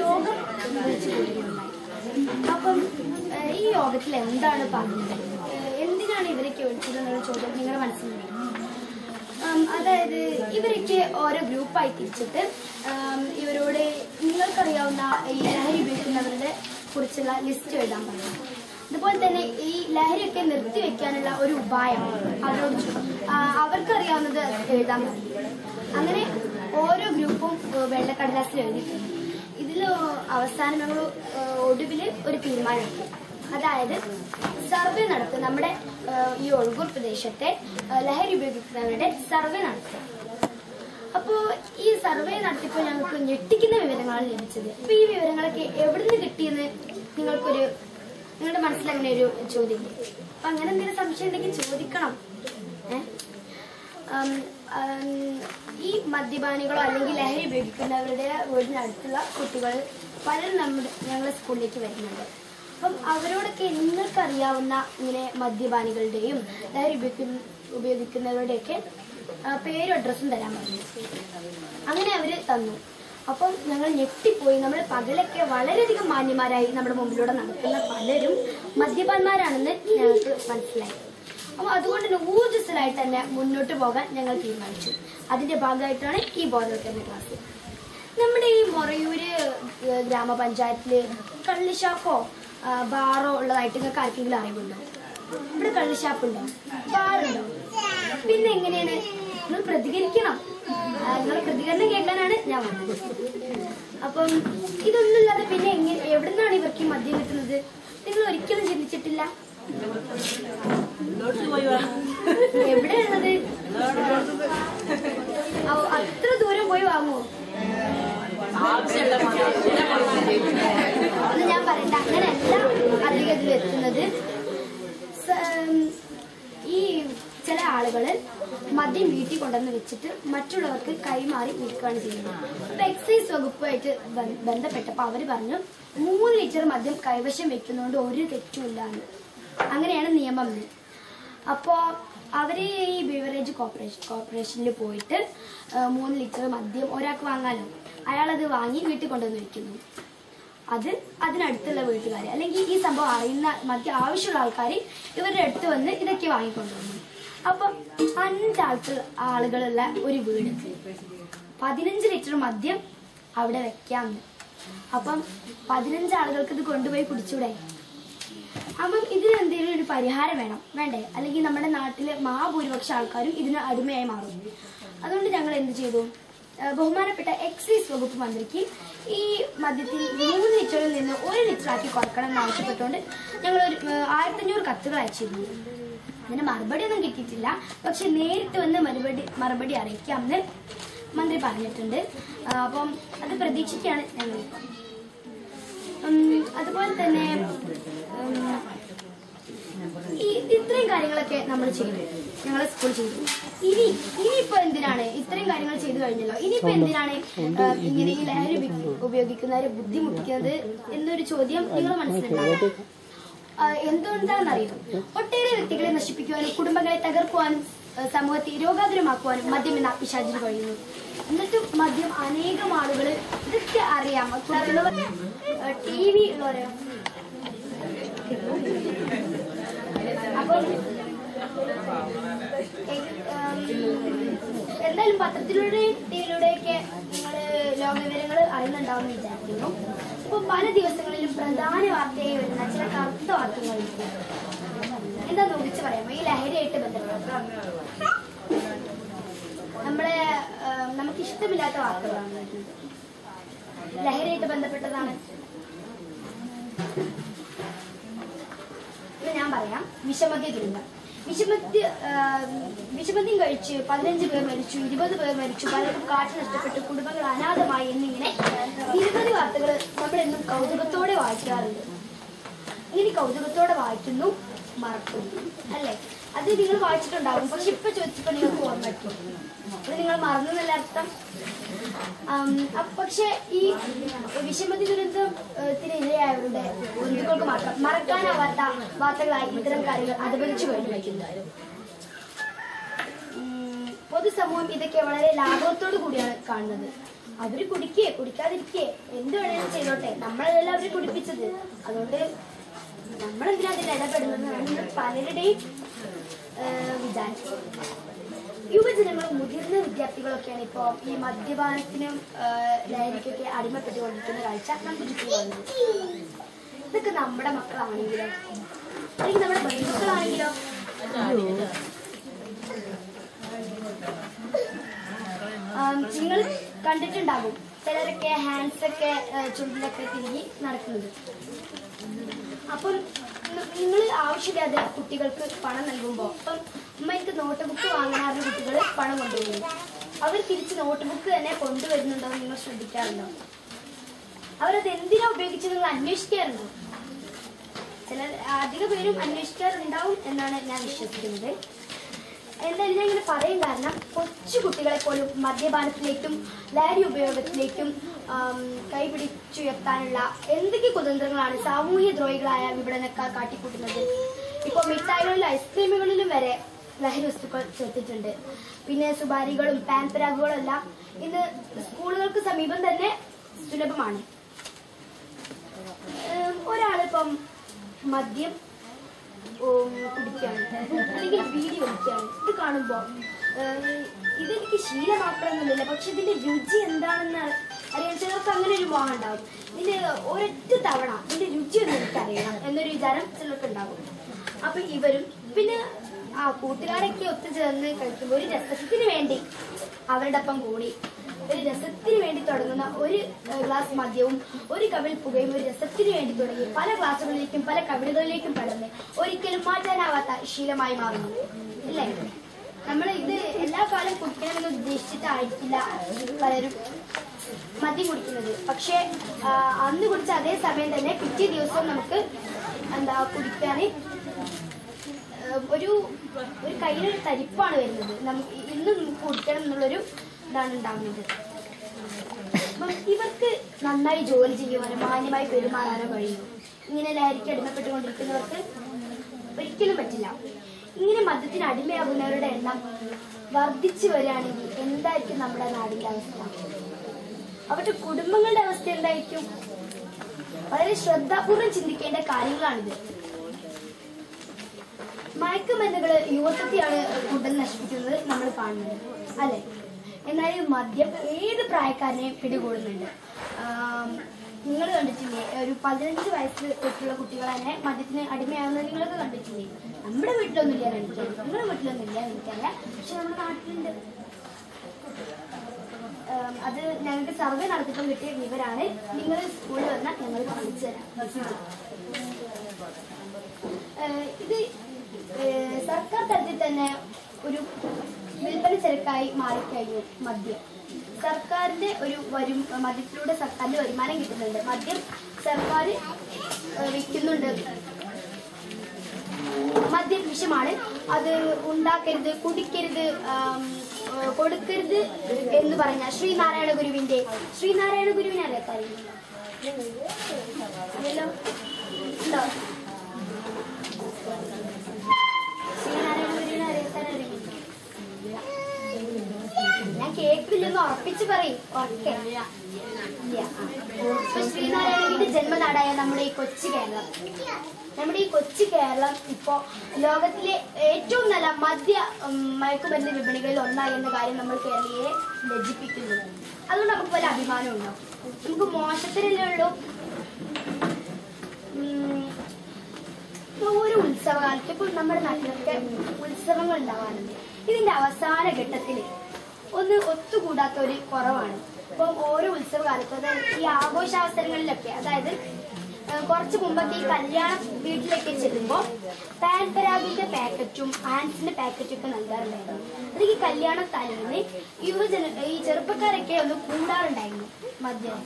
യോഗം അപ്പം ഈ യോഗത്തിൽ എന്താണ് പറഞ്ഞത്, എന്തിനാണ് ഇവരൊക്കെ വിളിച്ചതെന്നുള്ള ചോദ്യം നിങ്ങളുടെ മനസ്സിലുണ്ട്. അതായത് ഇവരൊക്കെ ഓരോ ഗ്രൂപ്പായി തിരിച്ചിട്ട് ഇവരോട് നിങ്ങൾക്കറിയാവുന്ന ഈ ലഹരി ഉപയോഗിക്കുന്നവരുടെ കുറിച്ചുള്ള ലിസ്റ്റ് എഴുതാൻ പറഞ്ഞു. അതുപോലെ തന്നെ ഈ ലഹരിയൊക്കെ നിർത്തിവെക്കാനുള്ള ഒരു ഉപായം അവരോട് അവർക്കറിയാവുന്നത് എഴുതാൻ പറഞ്ഞു. അങ്ങനെ ഓരോ ഗ്രൂപ്പും വെള്ളക്കടലാസിൽ എഴുതിയിട്ടുണ്ട്. ഇതിൽ അവസാനം ഞങ്ങൾ ഒടുവിൽ ഒരു തീരുമാനമെടുത്തു. അതായത് സർവേ നടത്തുക, നമ്മുടെ ഈ ഒഴുകൂർ പ്രദേശത്തെ ലഹരി ഉപയോഗിക്കുന്നവരുടെ സർവേ നടത്തുക. അപ്പോൾ ഈ സർവേ നടത്തിയപ്പോൾ ഞങ്ങൾക്ക് ഞെട്ടിക്കുന്ന വിവരങ്ങളാണ് ലഭിച്ചത്. അപ്പൊ ഈ വിവരങ്ങളൊക്കെ എവിടുന്ന് കിട്ടിയെന്ന് നിങ്ങളുടെ മനസ്സിലങ്ങനെ ഒരു ചോദ്യം. അപ്പൊ അങ്ങനെ എന്തെങ്കിലും സംശയം ഉണ്ടെങ്കിൽ ചോദിക്കണം. ഈ മദ്യപാനികളോ അല്ലെങ്കിൽ ലഹരി ഉപയോഗിക്കുന്നവരുടെ വീടിനടുത്തുള്ള കുട്ടികൾ പലരും ഞങ്ങളുടെ സ്കൂളിലേക്ക് വരുന്നുണ്ട്. അപ്പം അവരോടൊക്കെ നിങ്ങൾക്കറിയാവുന്ന ഇങ്ങനെ മദ്യപാനികളുടെയും ലഹരി ഉപയോഗിക്കുന്നവരുടെയൊക്കെ പേരും അഡ്രസ്സും തരാൻ പറഞ്ഞു. അങ്ങനെ അവര് തന്നു. അപ്പം ഞങ്ങൾ ഞെട്ടിപ്പോയി. നമ്മൾ പകലൊക്കെ വളരെയധികം മാന്യന്മാരായി നമ്മുടെ മുമ്പിലൂടെ നടക്കുന്ന പലരും മദ്യപാന്മാരാണെന്ന് ഞങ്ങൾക്ക് മനസ്സിലായി. അപ്പൊ അതുകൊണ്ട് തന്നെ ഊർജ്ജസ്വലായിട്ട് തന്നെ മുന്നോട്ട് പോകാൻ ഞങ്ങൾ തീരുമാനിച്ചു. അതിന്റെ ഭാഗമായിട്ടാണ് ഈ ബോധവൽക്കരണ ക്ലാസ്. നമ്മുടെ ഈ മൊറയൂര് ഗ്രാമപഞ്ചായത്തില് കള്ളിഷാപ്പോ ബാറോ ഉള്ളതായിട്ട് നിങ്ങൾക്ക് ആർക്കെങ്കിലും അറിവുണ്ടോ? ഇവിടെ കള്ളിഷാപ്പുണ്ടോ, ബാറുണ്ടോ? പിന്നെ എങ്ങനെയാണ് നിങ്ങൾ പ്രതികരിക്കണം? നിങ്ങളുടെ പ്രതികരണം കേൾക്കാനാണ് ഞാൻ വന്നത്. അപ്പം ഇതൊന്നുമില്ലാതെ പിന്നെ എവിടുന്നാണ് ഇവർക്ക് മദ്യം കിട്ടുന്നത്? നിങ്ങൾ ഒരിക്കലും ചിന്തിച്ചിട്ടില്ല? എവിടെയുള്ളത്? അത്ര ദൂരം പോയി വാങ്ങുമോ? അത് ഞാൻ പറയണ്ട. അങ്ങനെയല്ല അധികം ഇതിൽ എത്തുന്നത്. ഈ ചില ആളുകള് മദ്യം വീട്ടിൽ കൊണ്ടുവന്ന് വെച്ചിട്ട് മറ്റുള്ളവർക്ക് കൈമാറി വിൽക്കുകയാണ് ചെയ്യുന്നത്. അപ്പൊ എക്സൈസ് വകുപ്പുമായിട്ട് ബന്ധപ്പെട്ടപ്പോ അവര് പറഞ്ഞു 3 ലിറ്റർ മദ്യം കൈവശം വെക്കുന്നതുകൊണ്ട് ഒരു തെറ്റുമില്ലാന്ന്. അങ്ങനെയാണ് നിയമം. അപ്പോ അവര് ഈ ബിവറേജ് കോർപ്പറേഷനിൽ പോയിട്ട് 3 ലിറ്റർ മദ്യം ഒരാൾക്ക് വാങ്ങാലോ, അയാളത് വാങ്ങി വീട്ടിൽ കൊണ്ടുവന്ന് വെക്കുന്നു. അതിനടുത്തുള്ള വീട്ടുകാർ അല്ലെങ്കിൽ ഈ സംഭവം അറിയുന്ന മദ്യം ആവശ്യമുള്ള ആൾക്കാർ ഇവരുടെ അടുത്ത് വന്ന് ഇതൊക്കെ വാങ്ങിക്കൊണ്ടുവന്നു. അപ്പൊ 5 ആളുകളുള്ള ഒരു വീട് 15 ലിറ്റർ മദ്യം അവിടെ വെക്കാമെന്ന്. അപ്പം 15 ആളുകൾക്ക് ഇത് കൊണ്ടുപോയി കുടിച്ചൂടെ? അപ്പം ഇതിന് എന്തെങ്കിലും ഒരു പരിഹാരം വേണ്ടേ? അല്ലെങ്കിൽ നമ്മുടെ നാട്ടിലെ മഹാഭൂരിപക്ഷം ആൾക്കാരും ഇതിന് അടിമയായി മാറും. അതുകൊണ്ട് ഞങ്ങൾ എന്ത് ചെയ്തു? ബഹുമാനപ്പെട്ട എക്സൈസ് വകുപ്പ് മന്ത്രിക്ക് ഈ മദ്യത്തിൽ 3 ലിറ്ററിൽ നിന്ന് 1 ലിറ്റർ ആക്കി കുറക്കണം എന്ന് ആവശ്യപ്പെട്ടുകൊണ്ട് ഞങ്ങൾ ഒരു 1500 കത്തുകൾ അയച്ചിരുന്നു. അതിന് മറുപടി ഒന്നും കിട്ടിയിട്ടില്ല. പക്ഷെ നേരിട്ട് വന്ന് മറുപടി അറിയിക്കാമെന്ന് മന്ത്രി പറഞ്ഞിട്ടുണ്ട്. അപ്പം അത് പ്രതീക്ഷിക്കുകയാണ് ഞങ്ങളിപ്പം. അതുപോലെ തന്നെ ഇത്രയും കാര്യങ്ങളൊക്കെ നമ്മൾ ചെയ്തു, ഞങ്ങളെ സ്കൂൾ ചെയ്തു. ഇനിയിപ്പോ എന്തിനാണ് ഇത്രയും കാര്യങ്ങൾ ചെയ്തു കഴിഞ്ഞല്ലോ? ഇനിയിപ്പോ എന്തിനാണ് ഇങ്ങനെ ഈ ലഹരി ഉപയോഗിക്കുന്നവരെ ബുദ്ധിമുട്ടിക്കുന്നത് എന്നൊരു ചോദ്യം നിങ്ങൾ മനസ്സിലുണ്ടാകും. എന്തുകൊണ്ടാണെന്നറിയാം? ഒട്ടേറെ വ്യക്തികളെ നശിപ്പിക്കുവാനും കുടുംബങ്ങളെ തകർക്കുവാനും സമൂഹത്തെ രോഗാതുരമാക്കുവാനും മദ്യം എന്ന പിശാചിന് കഴിയുന്നു. എന്നിട്ടും മദ്യം അനേകം ആളുകൾ ഇതൊക്കെ അറിയാം. TV ഉള്ളവരെ അപ്പം എന്തായാലും പത്രത്തിലൂടെയും ടിവിയിലൂടെയൊക്കെ നിങ്ങള് ലോക വിവരങ്ങൾ അറിയുന്നുണ്ടാവുമെന്ന് വിചാരിക്കുന്നു. ഇപ്പൊ പല ദിവസങ്ങളിലും പ്രധാന വാർത്തയായി വരുന്ന ചില കറുത്ത വാർത്തകളുണ്ട്. എന്താ നോക്കിച്ച് പറയാമോ? ഈ ലഹരിയായിട്ട് ബന്ധപ്പെട്ട നമുക്ക് ഇഷ്ടമില്ലാത്ത വാർത്തകളാണ് വരുന്നത്. ലഹരിയായിട്ട് ബന്ധപ്പെട്ടതാണ്. ഞാൻ പറയാം. വിഷമദ്യ ദുരന്തം. വിഷമദ്യം കഴിച്ച് 15 പേർ മരിച്ചു, 20 പേർ മരിച്ചു, പലർക്കും കാറ്റ് നഷ്ടപ്പെട്ടു, കുടുംബങ്ങൾ അനാഥമായി എന്നിങ്ങനെ നിരവധി വാർത്തകൾ നമ്മളെന്നും കൗതുകത്തോടെ വായിക്കാറുണ്ട്. ഇങ്ങനെ കൗതുകത്തോടെ വായിക്കുന്നു, മറക്കുന്നു, അല്ലേ? അത് നിങ്ങൾ വായിച്ചിട്ടുണ്ടാവും. പക്ഷെ ഇപ്പൊ ചോദിച്ചപ്പോ നിങ്ങൾക്ക് ഓർമ്മ വയ്ക്കും. അത് നിങ്ങൾ മറന്നു എന്നല്ല അർത്ഥം. പക്ഷെ ഈ വിഷമദ്യ ദുരന്തത്തിന് ഇരയായവരുടെ ബന്ധുക്കൾക്ക് മാത്രം മറക്കാനാവാത്ത വാർത്തകളായി ഇത്തരം കാര്യങ്ങൾ അധപതിച്ചു കഴിഞ്ഞു. പൊതുസമൂഹം ഇതൊക്കെ വളരെ ലാഘവത്തോടു കൂടിയാണ് കാണുന്നത്. അവര് കുടിക്കാതിരിക്കേ എന്ത് വേണേലും ചെയ്തോട്ടെ, നമ്മളെല്ലാം അവര് കുടിപ്പിച്ചത്. അതുകൊണ്ട് നമ്മളെന്തിനാ അതിൽ ഇടപെടുന്നത് പലരുടെയും വിചാരം. യുവജനങ്ങളും മുതിർന്ന വിദ്യാർത്ഥികളൊക്കെയാണ് ഇപ്പോൾ ഈ മദ്യപാനത്തിനും ലഹരിക്കൊക്കെ അടിമപ്പെട്ടുകൊണ്ടിരിക്കുന്ന കാഴ്ച നമുക്ക് ചുറ്റുപാടുന്നത്. ഇതൊക്കെ നമ്മുടെ മക്കളാണെങ്കിലോ അല്ലെങ്കിൽ നമ്മുടെ ബന്ധുക്കളാണെങ്കിലോ നിങ്ങൾ കണ്ടിട്ടുണ്ടാകും ചിലരൊക്കെ ഹാൻഡ്സൊക്കെ ചുണ്ടിലൊക്കെ തിരികെ നടക്കുന്നത്. അപ്പം നിങ്ങൾ ആവശ്യമില്ലാതെ കുട്ടികൾക്ക് പണം നൽകുമ്പോൾ അപ്പം അമ്മ എനിക്ക് നോട്ട് ബുക്ക് വാങ്ങാറുള്ള കുട്ടികൾ പണം കൊണ്ടുപോകും. അവർ തിരിച്ച് നോട്ട് ബുക്ക് തന്നെ കൊണ്ടുവരുന്നുണ്ടോ എന്ന് നിങ്ങൾ ശ്രദ്ധിക്കാറുണ്ടോ? അവരത് എന്തിനാ ഉപയോഗിച്ചത് നിങ്ങൾ അന്വേഷിക്കാറുണ്ടോ? ചിലർ അധിക പേരും അന്വേഷിക്കാറുണ്ടാവും എന്നാണ് ഞാൻ വിശ്വസിക്കുന്നത്. എന്തായാലും ഞാൻ ഇങ്ങനെ പറയും കാരണം കൊച്ചു കുട്ടികളെ പോലും മദ്യപാനത്തിലേക്കും ലഹരി ഉപയോഗത്തിലേക്കും കൈപിടിച്ചുയർത്താനുള്ള എന്തൊക്കെ കുതന്ത്രങ്ങളാണ് സാമൂഹ്യ ദ്രോഹികളായ വിപണനക്കാർ കാട്ടിക്കൂട്ടുന്നത്. ഇപ്പോൾ മിഠായികളിലും ഐസ്ക്രീമുകളിലും വരെ ലഹരി വസ്തുക്കൾ ചേർത്തിട്ടുണ്ട്. പിന്നെ സുപാരികളും പാൻപരാഗുകളും എല്ലാം ഇന്ന് സ്കൂളുകൾക്ക് സമീപം തന്നെ സുലഭമാണ്. ഒരാളിപ്പം മദ്യം കുടിക്കുകയാണ് അല്ലെങ്കിൽ ബീഡി വലിക്കുകയാണ്. ഇത് കാണുമ്പോ ഇതെനിക്ക് ശീലമാക്കണമെന്നില്ല, പക്ഷെ ഇതിന്റെ രുചി എന്താണെന്ന് അറിയാൻ ചിലർക്ക് അങ്ങനെ ഒരു മോഹം ഉണ്ടാവും. ഇതിന്റെ ഒരൊറ്റ തവണ ഇതിന്റെ രുചി ഒന്നും എനിക്കറിയണം എന്നൊരു വിചാരം ചിലർക്ക് ഉണ്ടാവും. അപ്പൊ ഇവരും പിന്നെ കൂട്ടുകാരൊക്കെ ഒത്തുചേർന്ന് കഴിക്കുമ്പോൾ ഒരു രസത്തിന് വേണ്ടി അവരുടെ ഒപ്പം കൂടി ഒരു രസത്തിന് വേണ്ടി തുടങ്ങുന്ന ഒരു ഗ്ലാസ് മദ്യവും ഒരു കവിൾ പുകയും ഒരു രസത്തിന് വേണ്ടി തുടങ്ങി പല ക്ലാസുകളിലേക്കും പല കവിളുകളിലേക്കും പടർന്ന് ഒരിക്കലും മാറ്റാനാവാത്ത ശീലമായി മാറുന്നു അല്ലേ? നമ്മൾ ഇത് എല്ലാ കാലം കുടിക്കണമെന്ന് ഉദ്ദേശിച്ചിട്ടായിരിക്കില്ല പലരും മദ്യം കുടിക്കുന്നത്. പക്ഷെ അന്ന് കുടിച്ച അതേ സമയം തന്നെ പിറ്റേ ദിവസം നമുക്ക് കുടിക്കാന് ഒരു കയ്യിലൊരു തരിപ്പാണ് വരുന്നത്. നമുക്ക് ഇന്ന് നമുക്ക് കുടിക്കണം എന്നുള്ളൊരു ഇതാണ് ഉണ്ടാകുന്നത്. അപ്പം ഇവർക്ക് നന്നായി ജോലി ചെയ്യുവാനോ മാന്യമായി പെരുമാറാനോ കഴിയും. ഇങ്ങനെ ലഹരിക്ക് അടിമപ്പെട്ടുകൊണ്ടിരിക്കുന്നവർക്ക് ഒരിക്കലും പറ്റില്ല. ഇങ്ങനെ മദ്യത്തിന് അടിമയാകുന്നവരുടെ എണ്ണം വർദ്ധിച്ചു വരികയാണെങ്കിൽ എന്തായിരിക്കും നമ്മുടെ നാടിന്റെ അവസ്ഥ? അവരുടെ കുടുംബങ്ങളുടെ അവസ്ഥ എന്തായിരിക്കും? വളരെ ശ്രദ്ധാപൂർവം ചിന്തിക്കേണ്ട കാര്യങ്ങളാണിത്. മയക്കുമരുന്നുകൾ യുവത്വത്തെയാണ് കൂടുതൽ നശിപ്പിക്കുന്നത് നമ്മൾ കാണുന്നത് അല്ലെ? എന്നാൽ മദ്യം ഏത് പ്രായക്കാരനെയും പിടികൂടുന്നുണ്ട്. നിങ്ങൾ കണ്ടിട്ടില്ലേ? ഒരു 15 വയസ്സ് തൊട്ടുള്ള കുട്ടികൾ തന്നെ മദ്യത്തിന് അടിമയാകുന്നത് നിങ്ങളൊക്കെ കണ്ടിട്ടില്ലേ? നമ്മുടെ വീട്ടിലൊന്നും ഇല്ല, നിങ്ങളുടെ വീട്ടിലൊന്നും ഇല്ല എനിക്കറിയാം, പക്ഷെ നമ്മുടെ നാട്ടിലുണ്ട്. അത് ഞങ്ങൾക്ക് സർവേ നടത്തിയപ്പോൾ കിട്ടിയ വിവരാണ്. നിങ്ങൾ സ്കൂളിൽ വന്നാൽ ഞങ്ങൾ കാണിച്ചു തരാം. ഇത് സർക്കാർ തലത്തിൽ തന്നെ ഒരു വിൽപ്പന ചരക്കായി മാറിക്കഴിഞ്ഞു മദ്യം. സർക്കാരിന്റെ മദ്യത്തിലൂടെ സർക്കാരിന്റെ വരുമാനം കിട്ടുന്നുണ്ട്. മദ്യം സർക്കാർ വിൽക്കുന്നുണ്ട്. മദ്യം വിഷമാണ്, അത് ഉണ്ടാക്കരുത്, കുടിക്കരുത്, കൊടുക്കരുത് എന്ന് പറഞ്ഞ ശ്രീനാരായണ ഗുരുവിനെ അറിയാത്തായിരുന്നു ഉണ്ടോ? ശ്രീനാരായണ ഗുരുവിനെ അറിയാത്താൻ ഞാൻ കേൾക്കില്ലെന്ന് ഉറപ്പിച്ച് പറയും. ശ്രീനാരായണന്റെ ജന്മനാടായ നമ്മുടെ ഈ കൊച്ചു കേരളം ഇപ്പോ ലോകത്തിലെ ഏറ്റവും നല്ല മയക്കുമരുന്ന് വിപണികളിൽ ഒന്നായി എന്ന കാര്യം നമ്മൾ കേരളീയരെ ലജ്ജിപ്പിക്കുന്നു. അതുകൊണ്ട് നമുക്ക് വല്ല അഭിമാനം ഉണ്ടോ? നമുക്ക് മോശത്തിനല്ലേ ഉള്ളൂ. ഒരു ഉത്സവകാലത്ത് ഇപ്പോൾ നമ്മുടെ നാട്ടിലൊക്കെ ഉത്സവങ്ങൾ ഉണ്ടാവാറുണ്ട്. ഇതിന്റെ അവസാന ഘട്ടത്തില് ഒന്ന് ഒത്തുകൂടാത്ത ഒരു കുറവാണ്. അപ്പം ഓരോ ഉത്സവകാലത്തും അതായത് ഈ ആഘോഷാവസരങ്ങളിലൊക്കെ, അതായത് കുറച്ച് മുമ്പൊക്കെ ഈ കല്യാണ വീട്ടിലൊക്കെ ചെല്ലുമ്പോൾ പാൻപരാഗിന്റെ പാക്കറ്റും ഹാൻഡ്സിന്റെ പാക്കറ്റും ഒക്കെ നൽകാറുണ്ടായിരുന്നു. അതൊക്കെ കല്യാണ തലേന്ന് ഈ ചെറുപ്പക്കാരൊക്കെ ഒന്ന് കൂടാറുണ്ടായിരുന്നു മദ്യം.